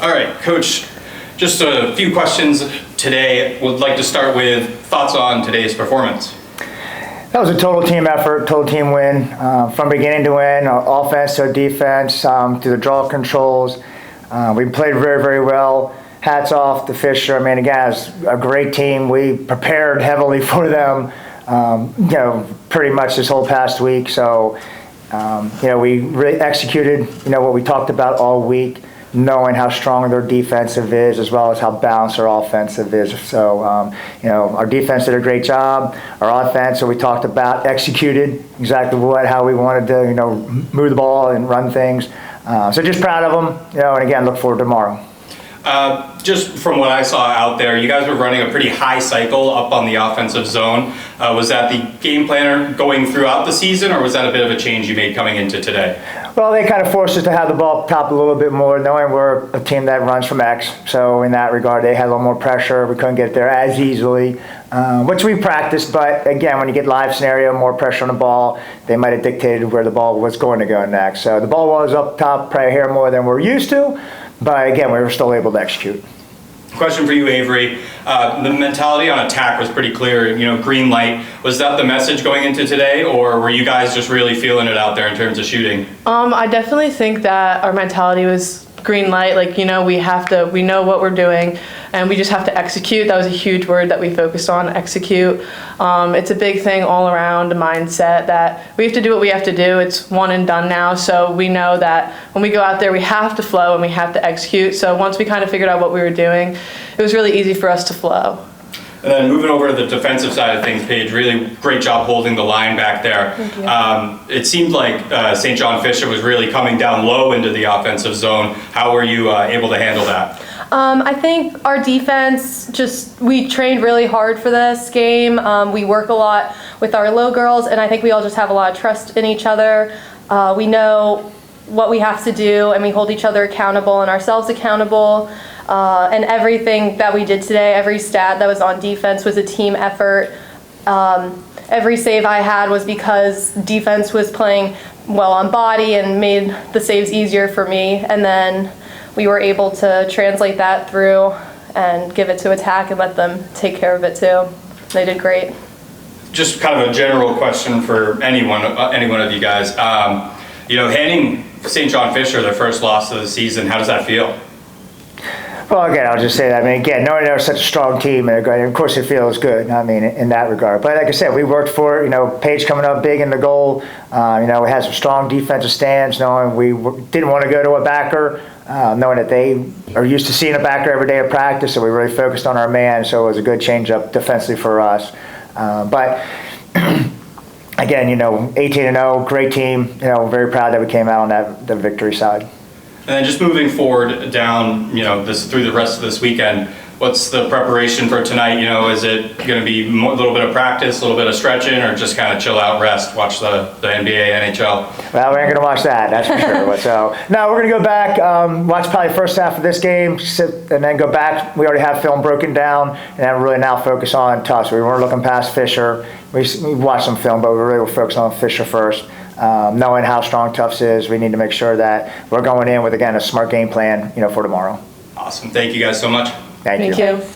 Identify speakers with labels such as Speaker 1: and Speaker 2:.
Speaker 1: All right, Coach, just a few questions today. Would like to start with thoughts on today's performance.
Speaker 2: That was a total team effort, total team win, from beginning to end, offense to defense, to the draw controls. We played very, very well. Hats off to Fisher. I mean, again, it's a great team. We prepared heavily for them, pretty much this whole past week. So, we really executed, what we talked about all week, knowing how strong their defensive is as well as how balanced their offensive is. So, our defense did a great job. Our offense, so we talked about, executed exactly how we wanted to, move the ball and run things. So just proud of them, and again, look forward to tomorrow.
Speaker 1: Just from what I saw out there, you guys were running a pretty high cycle up on the offensive zone. Was that the game planner going throughout the season, or was that a bit of a change you made coming into today?
Speaker 2: Well, they kind of forced us to have the ball top a little bit more, knowing we're a team that runs from X. So in that regard, they had a little more pressure. We couldn't get there as easily, which we practiced. But again, when you get live scenario, more pressure on the ball, they might have dictated where the ball was going to go next. So the ball was up top, probably here more than we're used to. But again, we were still able to execute.
Speaker 1: Question for you, Avery. The mentality on attack was pretty clear, green light. Was that the message going into today, or were you guys just really feeling it out there in terms of shooting?
Speaker 3: I definitely think that our mentality was green light. We know what we're doing, and we just have to execute. That was a huge word that we focused on, execute. It's a big thing all around, a mindset that we have to do what we have to do. It's one and done now, so we know that when we go out there, we have to flow and we have to execute. So once we kind of figured out what we were doing, it was really easy for us to flow.
Speaker 1: And then moving over to the defensive side of things, Paige, really great job holding the line back there.
Speaker 3: Thank you.
Speaker 1: It seemed like St. John Fisher was really coming down low into the offensive zone. How were you able to handle that?
Speaker 4: I think our defense, we trained really hard for this game. We work a lot with our low girls, and I think we all just have a lot of trust in each other. We know what we have to do, and we hold each other accountable and ourselves accountable. And everything that we did today, every stat that was on defense was a team effort. Every save I had was because defense was playing well on body and made the saves easier for me. And then we were able to translate that through and give it to attack and let them take care of it too. They did great.
Speaker 1: Just kind of a general question for any one of you guys. Handing St. John Fisher their first loss of the season, how does that feel?
Speaker 2: Well, again, I'll just say that. I mean, again, knowing they're such a strong team, and of course it feels good, in that regard. But like I said, we worked for it. Paige coming up big in the goal. We had some strong defensive stands, knowing we didn't want to go to a backer, knowing that they are used to seeing a backer every day of practice, so we really focused on our man, so it was a good change-up defensively for us. But again, 18-0, great team. Very proud that we came out on the victory side.
Speaker 1: And then just moving forward down, through the rest of this weekend, what's the preparation for tonight? Is it going to be a little bit of practice, a little bit of stretching, or just kind of chill out, rest, watch the NBA, NHL?
Speaker 2: Well, we ain't going to watch that, that's for sure. So, no, we're going to go back, watch probably the first half of this game, and then go back. We already have film broken down, and then really now focus on Tufts. We weren't looking past Fisher. We watched some film, but we really were focused on Fisher first. Knowing how strong Tufts is, we need to make sure that we're going in with, again, a smart game plan, for tomorrow.
Speaker 1: Awesome. Thank you guys so much.
Speaker 2: Thank you.
Speaker 3: Thank you.